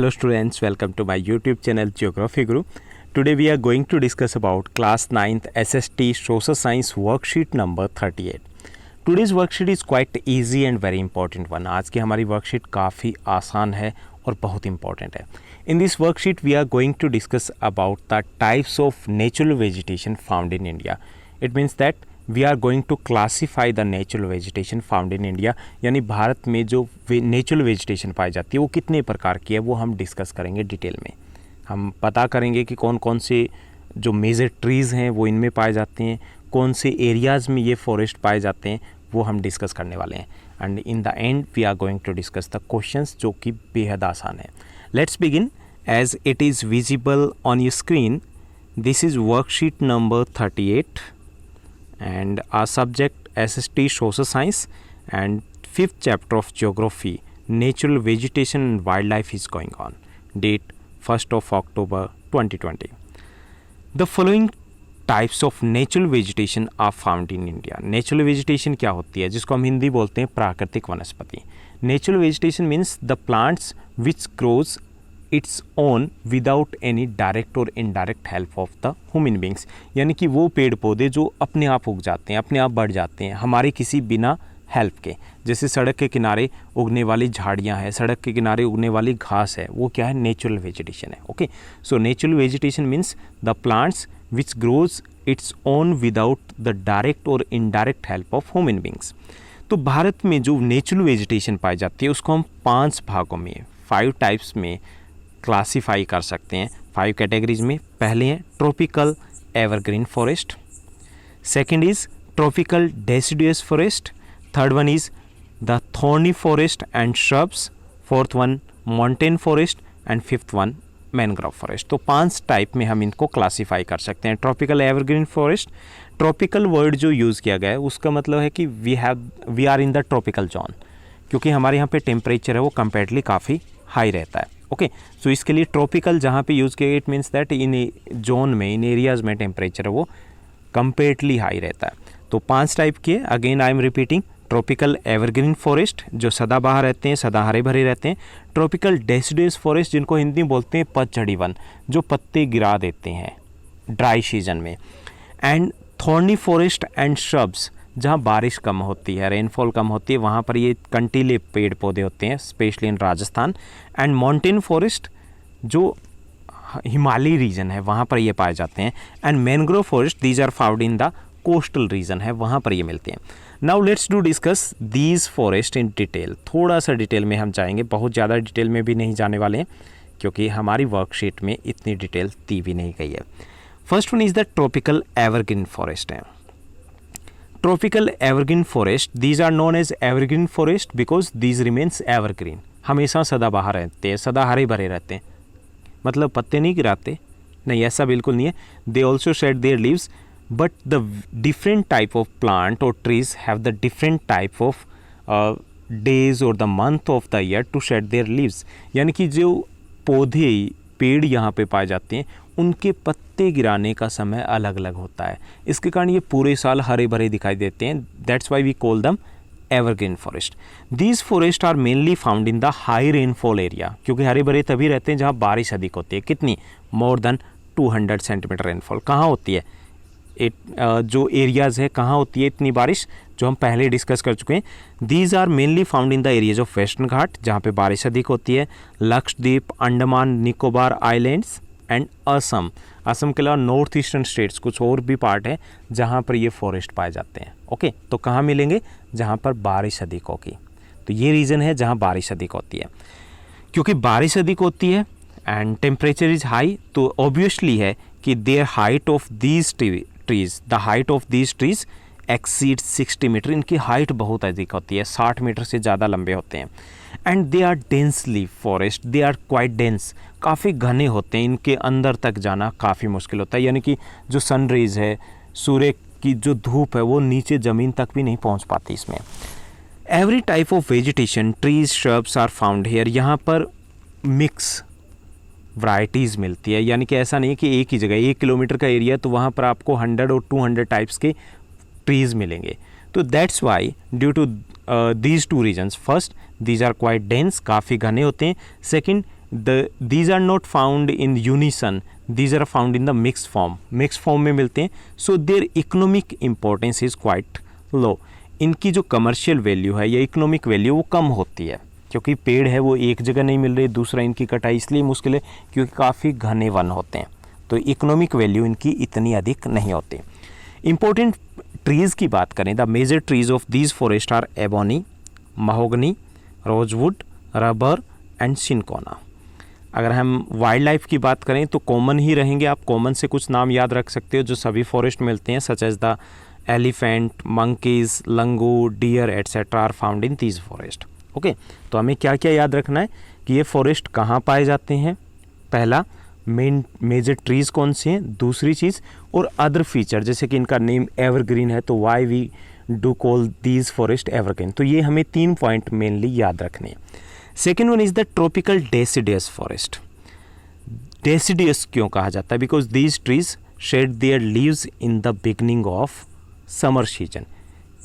Hello students, welcome to my YouTube channel Geography Guru. Today we are going to discuss about class 9th SST Social Science worksheet number 38. Today's worksheet is quite easy and very important one. आज की हमारी worksheet काफ़ी आसान है और बहुत important है. In this worksheet we are going to discuss about the types of natural vegetation found in India. It means that we are going to classify the natural vegetation found in India, यानी भारत में जो natural vegetation पाई जाती है वो कितने प्रकार की है वो हम डिस्कस करेंगे डिटेल में. हम पता करेंगे कि कौन कौन से जो मेजर ट्रीज़ हैं वो इनमें पाए जाते हैं, कौन से एरियाज़ में ये फॉरेस्ट पाए जाते हैं वो हम डिस्कस करने वाले हैं. And in the end we are going to discuss the questions जो कि बेहद आसान है. Let's begin. As it is visible on your screen, this is worksheet number 38 and our subject SST Social Science and 5th chapter of Geography, Natural Vegetation and Wildlife is going on. Date 1st of October 2020. The following types of natural vegetation are found in India. Natural vegetation क्या होती है, जिसको हम हिंदी बोलते हैं प्राकृतिक वनस्पति. Natural vegetation means the plants which grows its own without any direct और indirect help of the human beings, यानी कि वो पेड़ पौधे जो अपने आप उग जाते हैं, अपने आप बढ़ जाते हैं हमारे किसी बिना हेल्प के. जैसे सड़क के किनारे उगने वाली झाड़ियाँ हैं, सड़क के किनारे उगने वाली घास है, वो क्या है, नेचुरल वेजिटेशन है. Okay, so natural vegetation means the plants which grows its own without the direct और indirect help of human beings. तो भारत में जो नेचुरल वेजिटेशन पाई जाती है उसको हम 5 भागों में, 5 टाइप्स में क्लासीफाई कर सकते हैं, 5 कैटेगरीज में. पहले हैं tropical evergreen forest, second is tropical deciduous forest, third one is the thorny forest and shrubs, fourth one mountain forest and fifth one mangrove forest. तो 5 टाइप में हम इनको क्लासीफाई कर सकते हैं. Tropical evergreen forest, tropical word जो use किया गया है उसका मतलब है कि we are in the tropical zone, क्योंकि हमारे यहाँ पे टेम्परेचर है वो कंपेरेटली काफ़ी हाई रहता है. ओके, सो इसके लिए ट्रॉपिकल जहाँ पे यूज़ किया, it means that in zone में, इन एरियाज़ में टेम्परेचर है वो कंपेरेटली हाई रहता है. तो 5 टाइप के, again I am repeating. Tropical evergreen forest जो सदाबहार रहते हैं, सदा हरे भरे रहते हैं. ट्रॉपिकल डेसिडुअस फॉरेस्ट जिनको हिंदी में बोलते हैं पतझड़ी वन, जो पत्ते गिरा देते हैं ड्राई सीजन में. And thorny forest and shrubs जहाँ बारिश कम होती है, रेनफॉल कम होती है, वहाँ पर ये कंटीले पेड़ पौधे होते हैं, specially in Rajasthan. And mountain forest जो हिमालयी रीजन है वहाँ पर ये पाए जाते हैं. And mangrove forest these are found in the coastal region है, वहाँ पर ये मिलते हैं. Now let's do discuss these forest in detail. थोड़ा सा डिटेल में हम जाएंगे, बहुत ज़्यादा डिटेल में भी नहीं जाने वाले हैं क्योंकि हमारी वर्कशीट में इतनी डिटेल दी भी नहीं गई है. First one is the tropical evergreen forest है. Tropical evergreen forest, these are known as evergreen forest because these remains evergreen, हमेशा सदाबहार रहते हैं, सदा हरे भरे रहते हैं. मतलब पत्ते नहीं गिराते, नहीं, ऐसा बिल्कुल नहीं है. They also shed their leaves, but the different type of plant और trees have the different type of days और the month of the year to shed their leaves. यानी कि जो पौधे पेड़ यहाँ पे पाए जाते हैं उनके पत्ते गिराने का समय अलग अलग होता है, इसके कारण ये पूरे साल हरे भरे दिखाई देते हैं. That's why we call them evergreen forest. These forest are mainly found in the high rainfall area, क्योंकि हरे भरे तभी रहते हैं जहाँ बारिश अधिक होती है. कितनी, मोर देन 200 सेंटीमीटर रेनफॉल. कहाँ होती है, जो एरियाज़ है कहाँ होती है इतनी बारिश, जो हम पहले डिस्कस कर चुके हैं. These are mainly found in the areas of western Ghat जहाँ पे बारिश अधिक होती है, लक्षद्वीप, अंडमान निकोबार आइलैंड्स एंड असम. असम के अलावा नॉर्थ ईस्टर्न स्टेट्स कुछ और भी पार्ट है जहाँ पर ये फॉरेस्ट पाए जाते हैं. ओके, तो कहाँ मिलेंगे, जहाँ पर बारिश अधिक होगी. तो ये रीज़न है जहाँ बारिश अधिक होती है. क्योंकि बारिश अधिक होती है एंड टेम्परेचर इज़ हाई, तो ऑब्वियसली है कि their height of these trees, the height of these trees exceed 60 metre. इनकी हाइट बहुत अधिक होती है, 60 मीटर से ज़्यादा लंबे होते हैं. And they are densely forest, they are quite dense, काफ़ी घने होते हैं, इनके अंदर तक जाना काफ़ी मुश्किल होता है. यानी कि जो सन रेज है, सूर्य की जो धूप है वो नीचे ज़मीन तक भी नहीं पहुंच पाती इसमें. Every type of vegetation, trees, shrubs are found here. यहाँ पर मिक्स वैरायटीज़ मिलती है, यानी कि ऐसा नहीं है कि एक ही जगह 1 किलोमीटर का एरिया तो वहाँ पर आपको 100 और 200 टाइप्स के ट्रीज़ मिलेंगे. तो that's why due to these two regions, first these are quite dense, काफ़ी घने होते हैं. Second these are not found in unison, these are found in the mixed form में मिलते हैं. So their economic importance is quite low. इनकी जो commercial value है या इकोनॉमिक वैल्यू वो कम होती है, क्योंकि पेड़ है वो एक जगह नहीं मिल रही. दूसरा, इनकी कटाई इसलिए मुश्किल है क्योंकि काफ़ी घने वन होते हैं, तो इकोनॉमिक वैल्यू इनकी इतनी अधिक नहीं होती. इम्पोर्टेंट ट्रीज़ की बात करें, the major trees of these forest are ebony, mahogany, rosewood, rubber and cinchona. अगर हम वाइल्ड लाइफ की बात करें तो कॉमन ही रहेंगे. आप कॉमन से कुछ नाम याद रख सकते हो जो सभी फॉरेस्ट मिलते हैं, such as the elephant, monkeys, langur, deer etcetera are found in these forest. Okay, तो हमें क्या क्या याद रखना है कि ये फॉरेस्ट कहाँ पाए जाते हैं. पहला, मेजर ट्रीज़ कौन से हैं. दूसरी चीज़, और अदर फीचर, जैसे कि इनका नेम एवरग्रीन है तो why we do call these forest evergreen. तो ये हमें 3 पॉइंट मेनली याद रखने हैं. Second one is the tropical deciduous forest. Deciduous क्यों कहा जाता है? Because these trees shed their leaves in the beginning of summer season.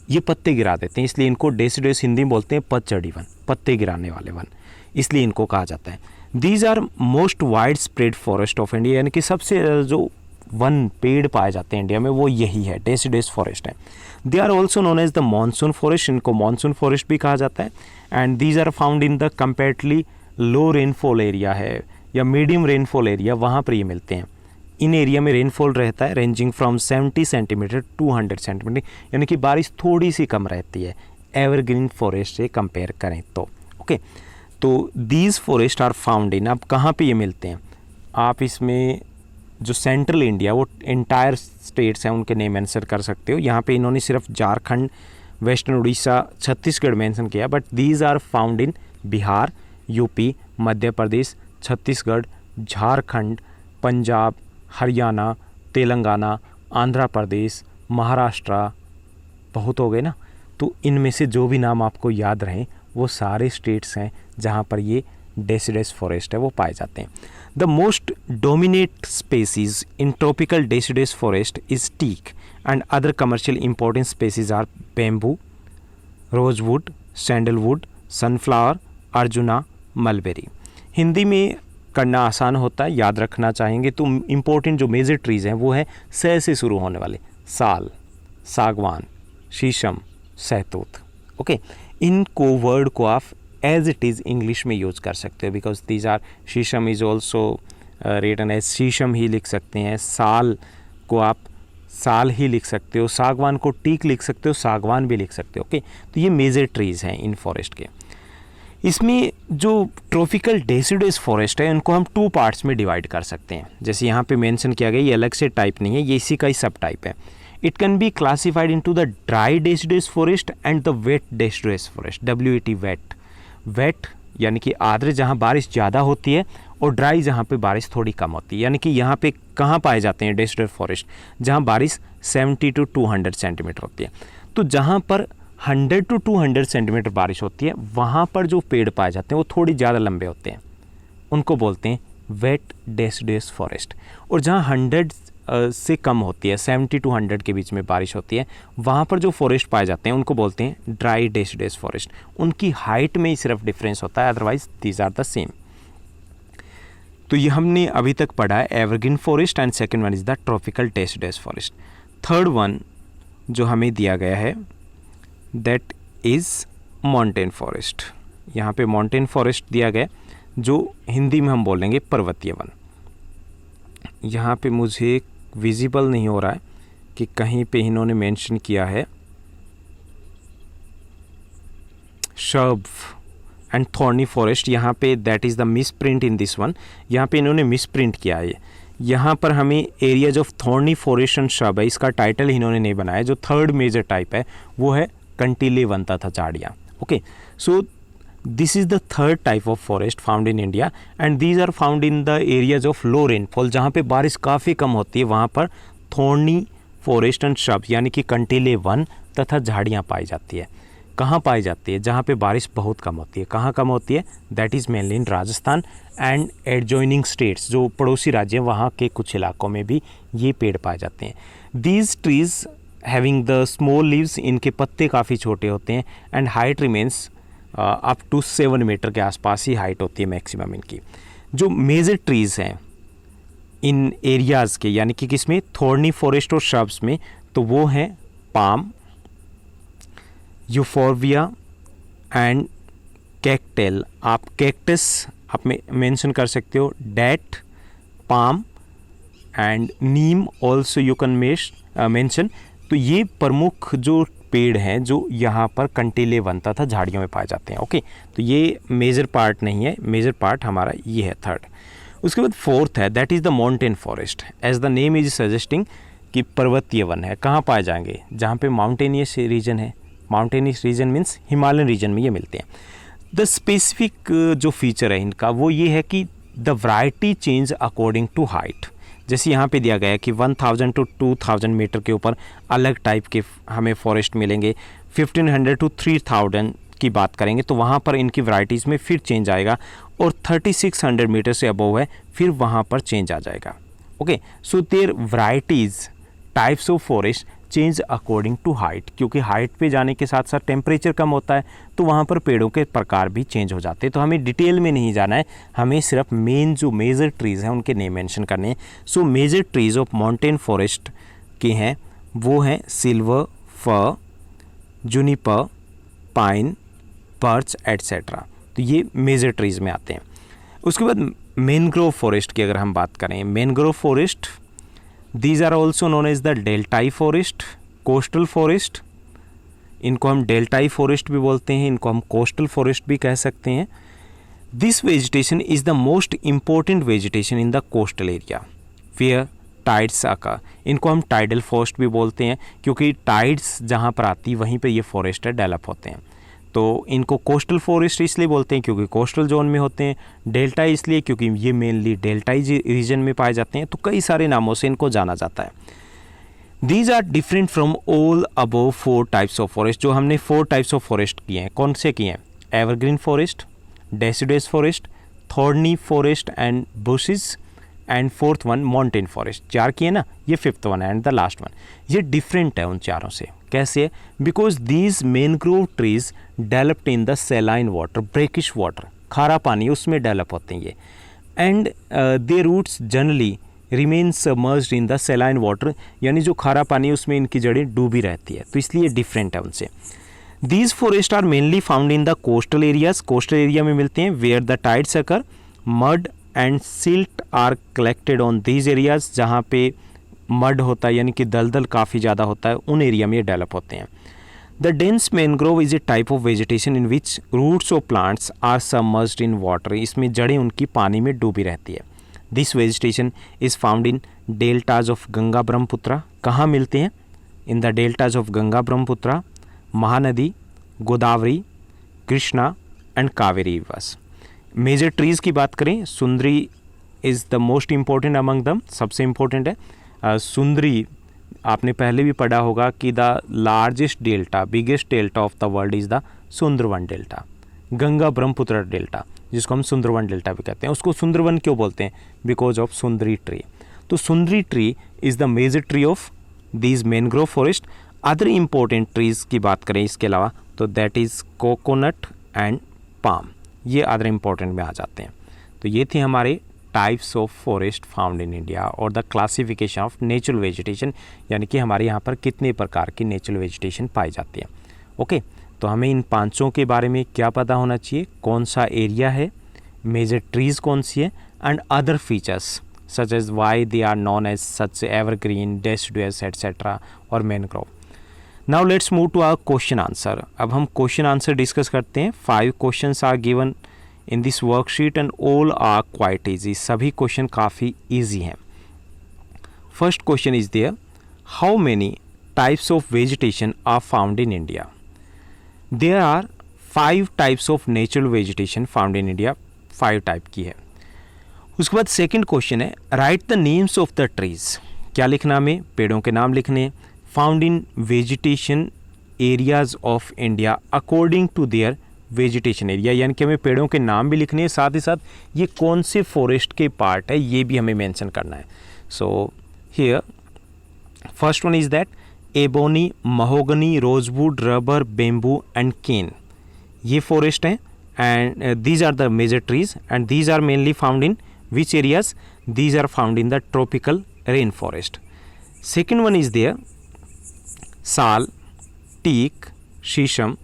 ये पत्ते गिरा देते हैं, इसलिए इनको डेसिडियस हिंदी में बोलते हैं पतझड़ी वन, पत्ते गिराने वाले वन, इसलिए इनको कहा जाता है. These are most wide spread forest of India, यानी कि सबसे जो वन पेड़ पाए जाते हैं इंडिया में वो यही है, डेसिडियस फॉरेस्ट है. They are also known as the monsoon forest, इनको मानसून फॉरेस्ट भी कहा जाता है. And these are found in the comparatively low rainfall area है या मीडियम रेनफॉल एरिया, वहाँ पर ये मिलते हैं. इन एरिया में रेनफॉल रहता है ranging from 70 centimetre to 100 centimetre, यानी कि बारिश थोड़ी सी कम रहती है एवरग्रीन फॉरेस्ट से कंपेयर करें तो. ओके, तो these forest are found in, अब कहाँ पे ये मिलते हैं? आप इसमें जो सेंट्रल इंडिया, वो एंटायर स्टेट्स हैं उनके नेम आंसर कर सकते हो. यहाँ पे इन्होंने सिर्फ झारखंड, वेस्टर्न उड़ीसा, छत्तीसगढ़ मेंशन किया, but these are found in Bihar, UP, Madhya Pradesh, Chhattisgarh, Jharkhand, Punjab, Haryana, Telangana, Andhra Pradesh, Maharashtra. बहुत हो गए ना. तो इनमें से जो भी नाम आपको याद रहें वो सारे स्टेट्स हैं जहाँ पर ये डेसिडियस फॉरेस्ट है वो पाए जाते हैं. The most dominate species in tropical deciduous forest is teak and other commercial important species are bamboo, rosewood, sandalwood, sunflower, arjuna, mulberry. Hindi में करना आसान होता है, याद रखना चाहेंगे तो इम्पोर्टेंट जो मेजर ट्रीज़ हैं वो है सह से शुरू होने वाले, साल, सागवान, शीशम, सहतूत. ओके, इनको वर्ड को आप एज इट इज़ इंग्लिश में यूज़ कर सकते हो, बिकॉज दीज आर, शीशम इज़ ऑल्सो रिटन एज शीशम ही लिख सकते हैं, साल को आप साल ही लिख सकते हो, सागवान को टीक लिख सकते हो, सागवान भी लिख सकते हो. ओके, तो ये मेजर ट्रीज़ हैं इन फॉरेस्ट के. इसमें जो ट्रॉपिकल डेसिडियस फॉरेस्ट है उनको हम 2 पार्ट्स में डिवाइड कर सकते हैं. जैसे यहाँ पे मेंशन किया गया, ये अलग से टाइप नहीं है, ये इसी का ही सब टाइप है. It can be classified into the dry deciduous forest and the wet deciduous forest. WET, wet. Wet यानी कि आर्द्र जहाँ बारिश ज़्यादा होती है, और ड्राई जहाँ पे बारिश थोड़ी कम होती है. यानी कि यहाँ पे कहाँ पाए जाते हैं डेसिडियस फॉरेस्ट? जहाँ बारिश 70 to 200 सेंटीमीटर होती है. तो जहाँ पर 100 to 200 सेंटीमीटर बारिश होती है वहाँ पर जो पेड़ पाए जाते हैं वो थोड़ी ज़्यादा लंबे होते हैं, उनको बोलते हैं वेट डेसिडियस फॉरेस्ट. और जहाँ 100 से कम होती है, 70 to 100 के बीच में बारिश होती है, वहाँ पर जो फॉरेस्ट पाए जाते हैं उनको बोलते हैं ड्राई डेसिडियस फॉरेस्ट. उनकी हाइट में ही सिर्फ डिफरेंस होता है, otherwise these are the same. तो ये हमने अभी तक पढ़ा है evergreen forest and second one is the tropical deciduous forest. Third one जो हमें दिया गया है दैट इज़ माउंटेन फॉरेस्ट. यहाँ पे माउंटेन फॉरेस्ट दिया गया जो हिंदी में हम बोलेंगे पर्वतीय वन. यहाँ पे मुझे विजिबल नहीं हो रहा है कि कहीं पे इन्होंने मेंशन किया है शर्ब एंड थॉर्नी फॉरेस्ट. यहाँ पे that is the miss print in this one. यहाँ पे इन्होंने मिस प्रिंट किया है. यहाँ पर हमें areas of thorny forest and shrub है, इसका टाइटल इन्होंने नहीं बनाया. जो थर्ड मेजर टाइप है वो है कंटीले वन तथा झाड़ियाँ. Okay, so this is the third type of forest found in India and these are found in the areas of low rainfall. जहाँ पे बारिश काफ़ी कम होती है वहाँ पर थॉर्नी फॉरेस्ट एंड शर्ब यानी कि कंटीले वन तथा झाड़ियाँ पाई जाती है. कहाँ पाई जाती है? जहाँ पे बारिश बहुत कम होती है. कहाँ कम होती है? That is mainly in Rajasthan and adjoining states, जो पड़ोसी राज्य हैं वहाँ के कुछ इलाकों में भी ये पेड़ पाए जाते हैं. These trees having the small leaves, इनके पत्ते काफ़ी छोटे होते हैं and height remains up to 7 metre के आसपास ही हाइट होती है मैक्सिमम इनकी. जो मेजर ट्रीज़ हैं इन एरियाज़ के, यानी कि किसमें, थॉर्नी फॉरेस्ट और श्रब्स में, तो वो हैं पाम, यूफोर्बिया एंड कैक्टेल। आप कैक्टस आप मेंशन कर सकते हो, that, palm and Neem also you can mention. तो ये प्रमुख जो पेड़ हैं जो यहाँ पर कंटीलेवंता था झाड़ियों में पाए जाते हैं। ओके, तो ये मेजर पार्ट नहीं है, मेजर पार्ट हमारा ये है थर्ड। उसके बाद फोर्थ है, that is the mountain forest. As the name is suggesting कि पर्वतीय वन है। कहाँ पाए जाएंगे, जहाँ पे माउंटेनियस रीजन है। Mountainous region means Himalayan region में ये मिलते हैं। द स्पेसिफिक जो फीचर है इनका वो ये है कि the variety change according to height. जैसे यहाँ पे दिया गया है कि 1000 टू 2000 मीटर के ऊपर अलग टाइप के हमें फॉरेस्ट मिलेंगे, 1500 टू 3000 की बात करेंगे तो वहाँ पर इनकी वैरायटीज़ में फिर चेंज आएगा, और 3600 मीटर से अबव है फिर वहाँ पर चेंज आ जाएगा। Okay, so their varieties types of forest change according to height, क्योंकि हाइट पे जाने के साथ साथ टेम्परेचर कम होता है तो वहाँ पर पेड़ों के प्रकार भी चेंज हो जाते हैं। तो हमें डिटेल में नहीं जाना है, हमें सिर्फ मेन जो मेजर ट्रीज़ हैं उनके नेम मेंशन करने हैं। So major trees of mountain forest के हैं वो हैं silver, fir, juniper, pine, birch etcetera. तो ये मेजर ट्रीज़ में आते हैं। उसके बाद मैनग्रोव फॉरेस्ट की अगर हम बात करें, mangrove forest these are also known as the deltaic forest, coastal forest. इनको हम डेल्टाई फॉरेस्ट भी बोलते हैं, इनको हम कोस्टल फॉरेस्ट भी कह सकते हैं। This vegetation is the most important vegetation in the coastal area where tides occur. इनको हम टाइडल फॉरेस्ट भी बोलते हैं, क्योंकि टाइड्स जहाँ पर आती वहीं पर ये फॉरेस्ट डेवलप होते हैं। तो इनको कोस्टल फॉरेस्ट इसलिए बोलते हैं क्योंकि कोस्टल जोन में होते हैं, डेल्टा इसलिए क्योंकि ये मेनली डेल्टाई रीजन में पाए जाते हैं। तो कई सारे नामों से इनको जाना जाता है। These are different from all above 4 types of forest. जो हमने 4 टाइप्स ऑफ फॉरेस्ट किए हैं, कौन से किए हैं, evergreen forest, deciduous forest, thorny forest and bushes, and fourth one mountain forest. 4 किए ना, ये 5th one and the last one. ये डिफरेंट है उन चारों से। कैसे? Because these mangrove trees developed in the saline water, brackish water, खारा पानी उसमें डेवलप होते हैं ये, and they roots generally remain submerged in the saline water, यानी जो खारा पानी उसमें इनकी जड़ें डूबी रहती है, तो इसलिए डिफरेंट है उनसे। These forest are mainly found in the coastal areas, coastal area में मिलते हैं, where the tides occur, mud and silt are collected on these areas. जहाँ पे मड होता है यानी कि दलदल काफ़ी ज़्यादा होता है, उन एरिया में ये डेवलप होते हैं। The dense mangrove is a type of vegetation in which roots of plants are submerged in water. इसमें जड़ें उनकी पानी में डूबी रहती है। This vegetation is found in deltas of Ganga Brahmaputra. कहाँ मिलते हैं? In the deltas of Ganga Brahmaputra, Mahanadi, Godavari, Krishna and Kaveri rivers. Major trees की बात करें, sundari is the most important among them, सबसे इम्पोर्टेंट है। सुंदरी आपने पहले भी पढ़ा होगा कि the largest delta, biggest delta of the world is the Sundarban delta, Ganga Brahmaputra delta, जिसको हम सुंदरवन डेल्टा भी कहते हैं। उसको सुंदरवन क्यों बोलते हैं? Because of sundari tree. तो sundari tree is the major tree of these mangrove forest. Other important trees की बात करें इसके अलावा, तो that is coconut and palm, ये अदर इम्पोर्टेंट में आ जाते हैं। तो ये थे हमारे types of forest found in India और the classification of natural vegetation, यानी कि हमारे यहाँ पर कितने प्रकार की नेचुरल वेजिटेशन पाई जाती है। ओके, तो हमें इन 5 के बारे में क्या पता होना चाहिए, कौन सा एरिया है, मेजर ट्रीज़ कौन सी है, and other features such as why they are known as such evergreen, deciduous etcetera और mangrove. Now let's move to our question answer. अब हम क्वेश्चन आंसर डिस्कस करते हैं। 5 questions are given in this worksheet and all are quite easy. सभी question काफ़ी easy हैं। First question is there, how many types of vegetation are found in India? There are 5 types of natural vegetation found in India, 5 type की है। उसके बाद second question है, write the names of the trees. क्या लिखना हमें? पेड़ों के नाम लिखने। Found in vegetation areas of India according to their vegetation area, यानी कि हमें पेड़ों के नाम भी लिखने हैं, साथ ही साथ ये कौन से फॉरेस्ट के पार्ट है ये भी हमें मेंशन करना है। So here first one is that ebony, mahogany, rosewood, rubber, bamboo and cane, ये फॉरेस्ट हैं and these are the major trees, and these are mainly found in which areas? These are found in the tropical rainforest. Second one is there sal, teak, shisham,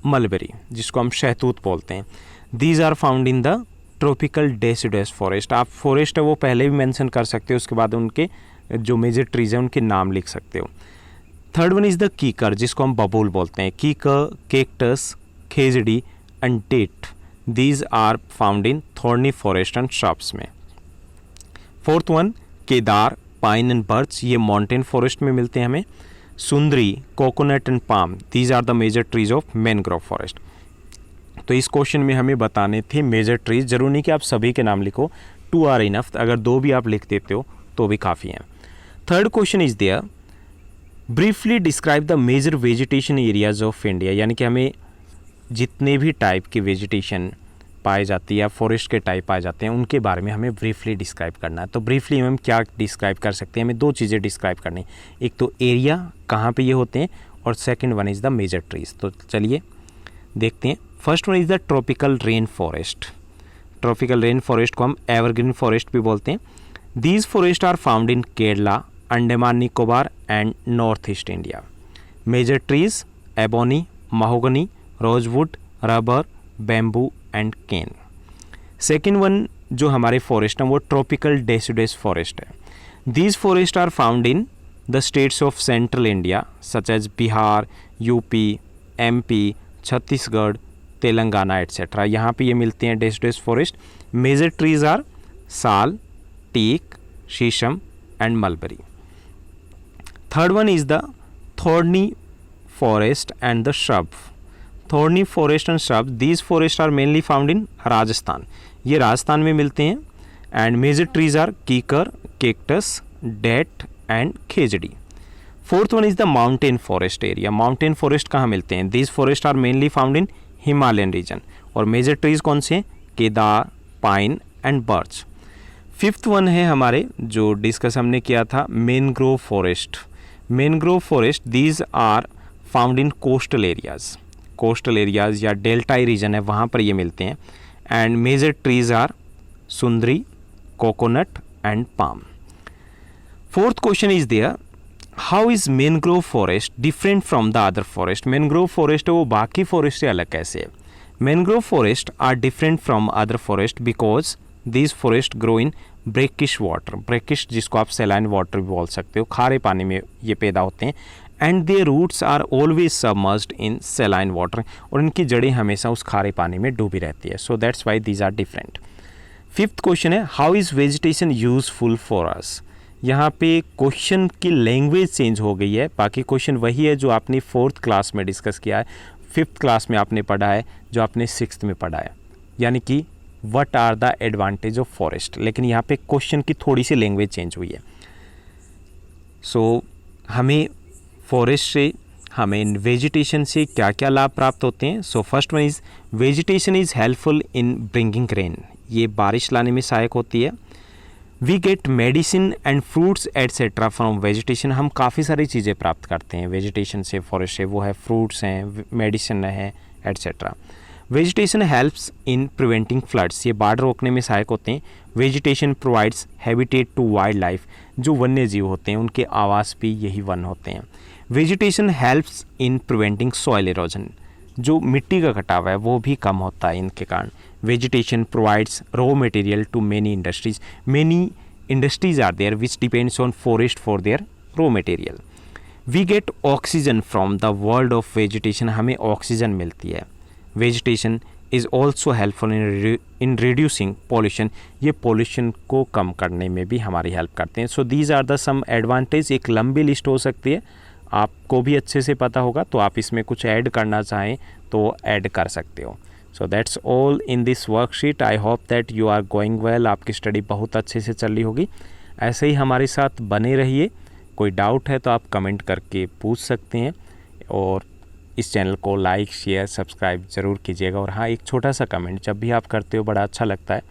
mulberry, जिसको हम शहतूत बोलते हैं. These are found in the tropical deciduous forest. आप forest है वो पहले भी मेंशन कर सकते हो, उसके बाद उनके जो मेजर ट्रीज हैं उनके नाम लिख सकते हो. थर्ड वन इज़ द कीकर, जिसको हम बबूल बोलते हैं. Kikar, cactus, khejri and date, these are found in thorny forest and shrubs में. Fourth one cedar, pine and birch, ये माउंटेन फॉरेस्ट में मिलते हैं हमें. Sundari, coconut and palm, these are the major trees of mangrove forest. तो इस क्वेश्चन में हमें बताने थे मेजर ट्रीज. जरूर नहीं कि आप सभी के नाम लिखो, 2 आर इनफ. अगर 2 भी आप लिख देते हो तो भी काफ़ी हैं. Third question is there briefly describe the major vegetation areas of India, यानी कि हमें जितने भी टाइप की वेजिटेशन पाई जाती है या फॉरेस्ट के टाइप पाए जाते हैं उनके बारे में हमें ब्रीफली डिस्क्राइब करना है. तो ब्रीफली हम क्या डिस्क्राइब कर सकते हैं? हमें 2 चीज़ें डिस्क्राइब करनी. एक तो एरिया कहाँ पे ये होते हैं, और second one is the major trees. तो चलिए देखते हैं. First one is the tropical rain forest. Tropical rain forest को हम एवरग्रीन फॉरेस्ट भी बोलते हैं. These forest are found in Kerala, Andaman Nicobar and north east India. Major trees ebony, mahogany, rosewood, rubber, bamboo and cane. Second one जो हमारे forest हैं वो tropical deciduous forest है. These forest are found in the states of central India such as Bihar, UP, MP, Chhattisgarh, Telangana etcetera. यहाँ पे ये मिलते हैं deciduous forest. Major trees are sal, teak, shisham and mulberry. Third one is the thorny forest and the shrub. Thorny forest and shrub, these forest are mainly found in Rajasthan. ये राजस्थान में मिलते हैं. And major trees are kikar, cactus, date and khejri. Fourth one is the mountain forest area. Mountain forest कहाँ मिलते हैं? These forest are mainly found in Himalayan region. और major trees कौन से हैं? Cedar, pine and birch. Fifth one है हमारे जो डिस्कस हमने किया था mangrove forest. Mangrove forest, these are found in coastal areas. Coastal areas या डेल्टाई रीजन है वहाँ पर ये मिलते हैं. And major trees are sundari, coconut and palm. Fourth question is there how is mangrove forest different from the other forest. Mangrove forest है वो बाकी फॉरेस्ट से अलग कैसे है? Mangrove forest are different from other forest because this forest grow in brackish water. Brackish जिसको आप saline water भी बोल सकते हो, खारे पानी में ये पैदा होते हैं. And their roots are always submerged in saline water. और इनकी जड़ें हमेशा उस खारे पानी में डूबी रहती है. So that's why these are different. Fifth question है how is vegetation useful for us. यहाँ पे क्वेश्चन की लैंग्वेज चेंज हो गई है. बाकी क्वेश्चन वही है जो आपने 4th क्लास में डिस्कस किया है, 5th क्लास में आपने पढ़ा है, जो आपने 6th में पढ़ा है, यानी कि what are the advantage of forest. लेकिन यहाँ पे क्वेश्चन की थोड़ी सी लैंग्वेज चेंज हुई है. सो हमें फॉरेस्ट से, हमें वेजिटेशन से क्या क्या लाभ प्राप्त होते हैं. So first one is vegetation is helpful in bringing rain. ये बारिश लाने में सहायक होती है. We get medicine and fruits etcetera from vegetation. हम काफ़ी सारी चीज़ें प्राप्त करते हैं वेजिटेशन से, फॉरेस्ट से. वो है फ्रूट्स हैं, मेडिसिन है etcetera. Vegetation helps in preventing floods. ये बाढ़ रोकने में सहायक होते हैं. Vegetation provides habitat to wild life. जो वन्य जीव होते हैं उनके आवास भी यही वन होते हैं. Vegetation helps in preventing soil erosion. जो मिट्टी का कटाव है वो भी कम होता है इनके कारण. Vegetation provides raw material to many industries. Many industries are there which depends on forest for their raw material. We get oxygen from the world of vegetation. हमें ऑक्सीजन मिलती है. Vegetation is also helpful in reducing pollution. ये pollution को कम करने में भी हमारी हेल्प करते हैं. So these are the some advantage. एक लंबी लिस्ट हो सकती है, आपको भी अच्छे से पता होगा, तो आप इसमें कुछ ऐड करना चाहें तो ऐड कर सकते हो. So that's all in this worksheet. I hope that you are going well. आपकी स्टडी बहुत अच्छे से चल रही होगी. ऐसे ही हमारे साथ बने रहिए. कोई डाउट है तो आप कमेंट करके पूछ सकते हैं. और इस चैनल को लाइक, शेयर, सब्सक्राइब ज़रूर कीजिएगा. और हाँ, एक छोटा सा कमेंट जब भी आप करते हो बड़ा अच्छा लगता है,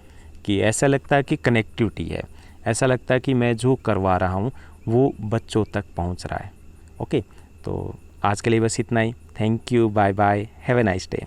कि ऐसा लगता है कि कनेक्टिविटी है, ऐसा लगता है कि मैं जो करवा रहा हूँ वो बच्चों तक पहुँच रहा है. ओके, तो आज के लिए बस इतना ही. Thank you, bye bye, have a nice day.